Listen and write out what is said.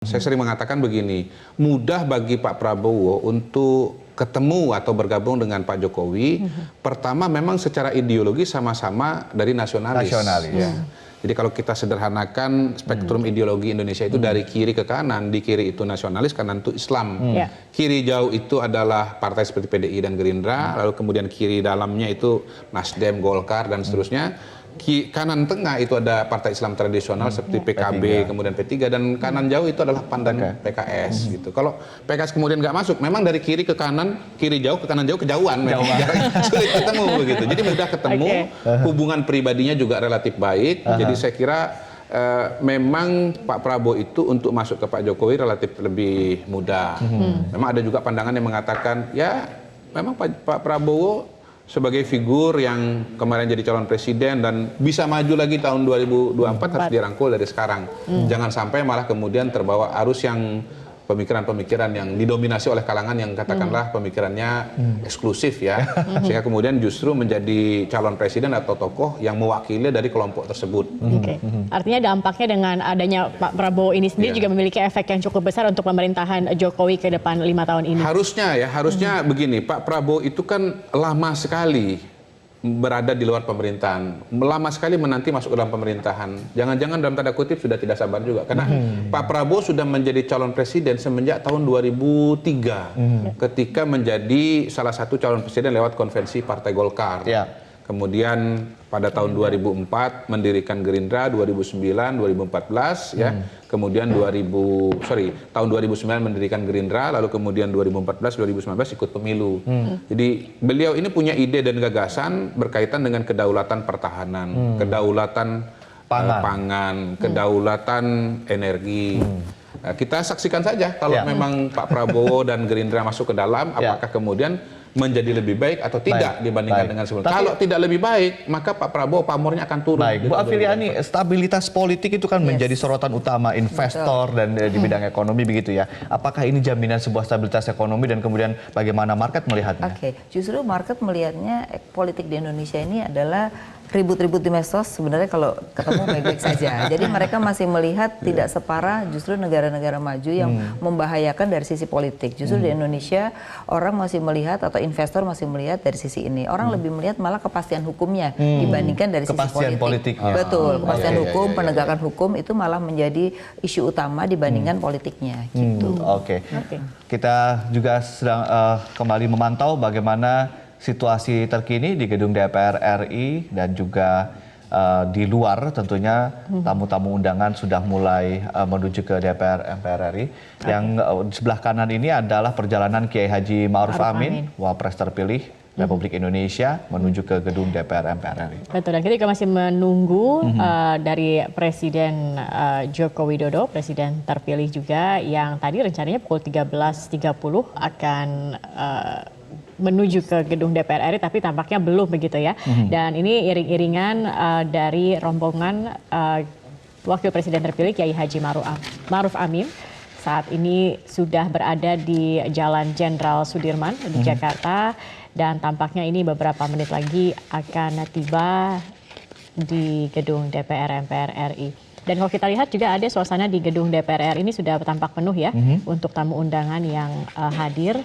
Saya sering mengatakan begini, mudah bagi Pak Prabowo untuk ketemu atau bergabung dengan Pak Jokowi. Pertama memang secara ideologi sama-sama dari nasionalis. Ya. Jadi kalau kita sederhanakan spektrum ideologi Indonesia itu dari kiri ke kanan, di kiri itu nasionalis, kanan itu Islam. Kiri jauh itu adalah partai seperti PDI dan Gerindra, lalu kemudian kiri dalamnya itu Nasdem, Golkar dan seterusnya. Kanan tengah itu ada partai Islam tradisional seperti PKB, kemudian P3, dan kanan jauh itu adalah PAN dan PKS gitu. Kalau PKS kemudian nggak masuk, memang dari kiri ke kanan, kiri jauh ke kanan jauh kejauhan, sulit ketemu begitu. Jadi mudah ketemu, hubungan pribadinya juga relatif baik. Jadi saya kira memang Pak Prabowo itu untuk masuk ke Pak Jokowi relatif lebih mudah. Memang ada juga pandangan yang mengatakan ya memang Pak Prabowo sebagai figur yang kemarin jadi calon presiden dan bisa maju lagi tahun 2024 harus dirangkul dari sekarang. Jangan sampai malah kemudian terbawa arus yang pemikiran-pemikiran yang didominasi oleh kalangan yang katakanlah pemikirannya eksklusif ya. Sehingga kemudian justru menjadi calon presiden atau tokoh yang mewakili dari kelompok tersebut. Artinya dampaknya dengan adanya Pak Prabowo ini sendiri juga memiliki efek yang cukup besar untuk pemerintahan Jokowi ke depan 5 tahun ini. Harusnya begini, Pak Prabowo itu kan lama sekali berada di luar pemerintahan, lama sekali menanti masuk ke dalam pemerintahan. Jangan-jangan dalam tanda kutip sudah tidak sabar juga, karena Pak Prabowo sudah menjadi calon presiden semenjak tahun 2003, ketika menjadi salah satu calon presiden lewat konvensi Partai Golkar. Kemudian pada tahun 2004 mendirikan Gerindra, 2009, 2014 ya. Kemudian tahun 2009 mendirikan Gerindra, lalu kemudian 2014, 2019 ikut pemilu. Jadi beliau ini punya ide dan gagasan berkaitan dengan kedaulatan pertahanan, kedaulatan pangan, kedaulatan energi. Nah, kita saksikan saja kalau memang Pak Prabowo dan Gerindra masuk ke dalam, apakah kemudian menjadi lebih baik atau tidak dibandingkan dengan sebelumnya. Kalau tidak lebih baik, maka Pak Prabowo pamornya akan turun. Bu Afiliani, stabilitas politik itu kan menjadi sorotan utama investor dan di bidang ekonomi begitu ya. Apakah ini jaminan sebuah stabilitas ekonomi dan kemudian bagaimana market melihatnya? Justru market melihatnya politik di Indonesia ini adalah ribut-ribut di medsos sebenarnya kalau ketemu baik-baik saja. Jadi mereka masih melihat tidak separah justru negara-negara maju yang membahayakan dari sisi politik. Justru di Indonesia orang masih melihat atau investor masih melihat dari sisi ini. Orang lebih melihat malah kepastian hukumnya dibandingkan dari sisi politik. Betul, kepastian hukum, penegakan hukum itu malah menjadi isu utama dibandingkan politiknya. Gitu. Kita juga sedang kembali memantau bagaimana situasi terkini di gedung DPR RI dan juga di luar tentunya tamu-tamu undangan sudah mulai menuju ke DPR MPR RI. Yang di sebelah kanan ini adalah perjalanan Kiai Haji Ma'ruf Amin, Wapres terpilih Republik Indonesia menuju ke gedung DPR MPR RI. Betul, dan kita juga masih menunggu dari Presiden Joko Widodo, Presiden terpilih juga, yang tadi rencananya pukul 13.30 akan menuju ke gedung DPR RI, tapi tampaknya belum begitu ya. Dan ini iring-iringan dari rombongan Wakil Presiden terpilih Kiai Haji Ma'ruf Amin. Saat ini sudah berada di Jalan Jenderal Sudirman di Jakarta, dan tampaknya ini beberapa menit lagi akan tiba di gedung DPR MPR RI. Dan kalau kita lihat juga ada suasana di gedung DPR RI ini sudah tampak penuh ya untuk tamu undangan yang hadir.